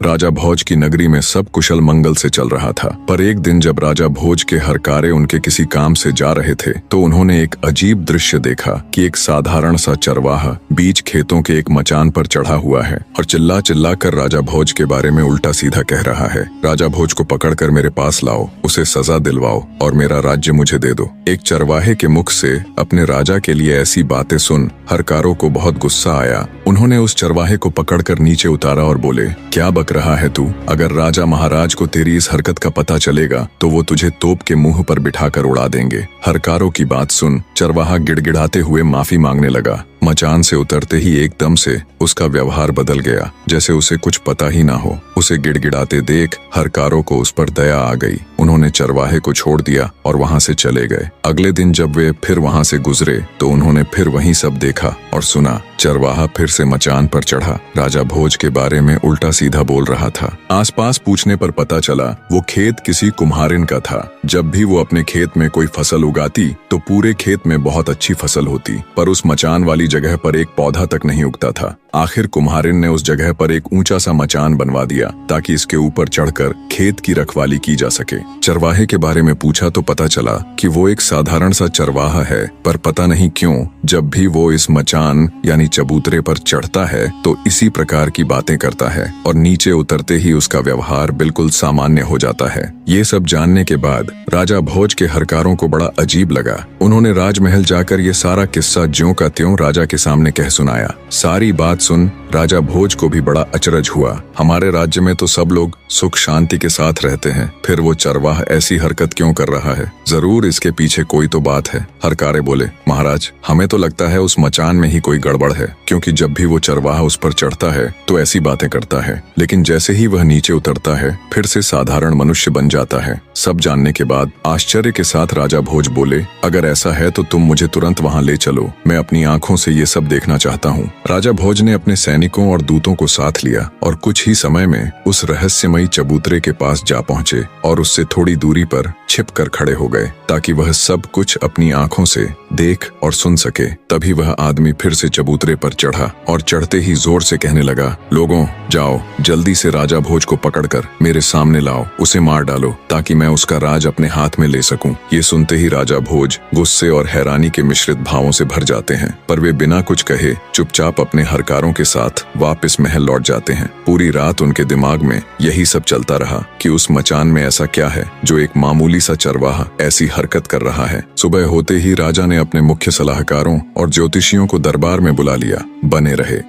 राजा भोज की नगरी में सब कुशल मंगल से चल रहा था। पर एक दिन जब राजा भोज के हरकारे उनके किसी काम से जा रहे थे तो उन्होंने एक अजीब दृश्य देखा कि एक साधारण सा चरवाहा बीच खेतों के एक मचान पर चढ़ा हुआ है और चिल्ला चिल्ला कर राजा भोज के बारे में उल्टा सीधा कह रहा है। राजा भोज को पकड़कर मेरे पास लाओ, उसे सजा दिलवाओ और मेरा राज्य मुझे दे दो। एक चरवाहे के मुख से अपने राजा के लिए ऐसी बातें सुन हरकारों को बहुत गुस्सा आया। उन्होंने उस चरवाहे को पकड़कर नीचे उतारा और बोले, क्या बक रहा है तू? अगर राजा महाराज को तेरी इस हरकत का पता चलेगा तो वो तुझे तोप के मुंह पर बिठाकर उड़ा देंगे। हरकारों की बात सुन चरवाहा गिड़गिड़ाते हुए माफी मांगने लगा। मचान से उतरते ही एकदम से उसका व्यवहार बदल गया, जैसे उसे कुछ पता ही ना हो। उसे गिड़गिड़ाते देख हरकारों को उस पर दया आ गई। उन्होंने चरवाहे को छोड़ दिया और वहां से चले गए। अगले दिन जब वे फिर वहां से गुजरे तो उन्होंने फिर वही सब देखा और सुना। चरवाहा फिर से मचान पर चढ़ा राजा भोज के बारे में उल्टा सीधा बोल रहा था। आसपास पूछने पर पता चला वो खेत किसी कुम्हारिन का था। जब भी वो अपने खेत में कोई फसल उगाती तो पूरे खेत में बहुत अच्छी फसल होती, पर उस मचान वाली जगह पर एक पौधा तक नहीं उगता था। आखिर कुम्हारिन ने उस जगह पर एक ऊंचा सा मचान बनवा दिया ताकि इसके ऊपर चढ़कर खेत की रखवाली की जा सके। चरवाहे के बारे में पूछा तो पता चला कि वो एक साधारण सा चरवाहा है, पर पता नहीं क्यों जब भी वो इस मचान यानी चबूतरे पर चढ़ता है तो इसी प्रकार की बातें करता है और नीचे उतरते ही उसका व्यवहार बिल्कुल सामान्य हो जाता है। ये सब जानने के बाद राजा भोज के हरकारों को बड़ा अजीब लगा। उन्होंने राजमहल जाकर ये सारा किस्सा ज्यों का त्यों राजा के सामने कह सुनाया। सारी बात सुन राजा भोज को भी बड़ा अचरज हुआ। हमारे राज्य में तो सब लोग सुख शांति के साथ रहते हैं, फिर वो चरवाहा ऐसी हरकत क्यों कर रहा है? जरूर इसके पीछे कोई तो बात है। हरकारे बोले, महाराज हमें तो लगता है उस मचान में ही कोई गड़बड़ है, क्योंकि जब भी वो चरवाहा उस पर चढ़ता है तो ऐसी बातें करता है, लेकिन जैसे ही वह नीचे उतरता है फिर से साधारण मनुष्य बन जाता है। सब जानने के बाद आश्चर्य के साथ राजा भोज बोले, अगर ऐसा है तो तुम मुझे तुरंत वहाँ ले चलो, मैं अपनी आंखों से ये सब देखना चाहता हूँ। राजा भोज ने अपने सैनिकों और दूतों को साथ लिया और कुछ ही समय में उस रहस्यमयी चबूतरे के पास जा पहुंचे और उससे थोड़ी दूरी पर छिपकर खड़े हो गए ताकि वह सब कुछ अपनी आंखों से देख और सुन सके। तभी वह आदमी फिर से चबूतरे पर चढ़ा और चढ़ते ही जोर से कहने लगा, लोगों जाओ जल्दी से राजा भोज को पकड़कर मेरे सामने लाओ, उसे मार डालो ताकि मैं उसका राज अपने हाथ में ले सकूं। ये सुनते ही राजा भोज गुस्से और हैरानी के मिश्रित भावों से भर जाते हैं, पर वे बिना कुछ कहे चुपचाप अपने हरकारों के साथ वापस महल लौट जाते हैं। पूरी रात उनके दिमाग में यही सब चलता रहा कि उस मचान में ऐसा क्या है जो एक मामूली सा चरवाहा ऐसी हरकत कर रहा है। सुबह होते ही राजा ने अपने मुख्य सलाहकारों और ज्योतिषियों को दरबार में बुला लिया। बने रहे।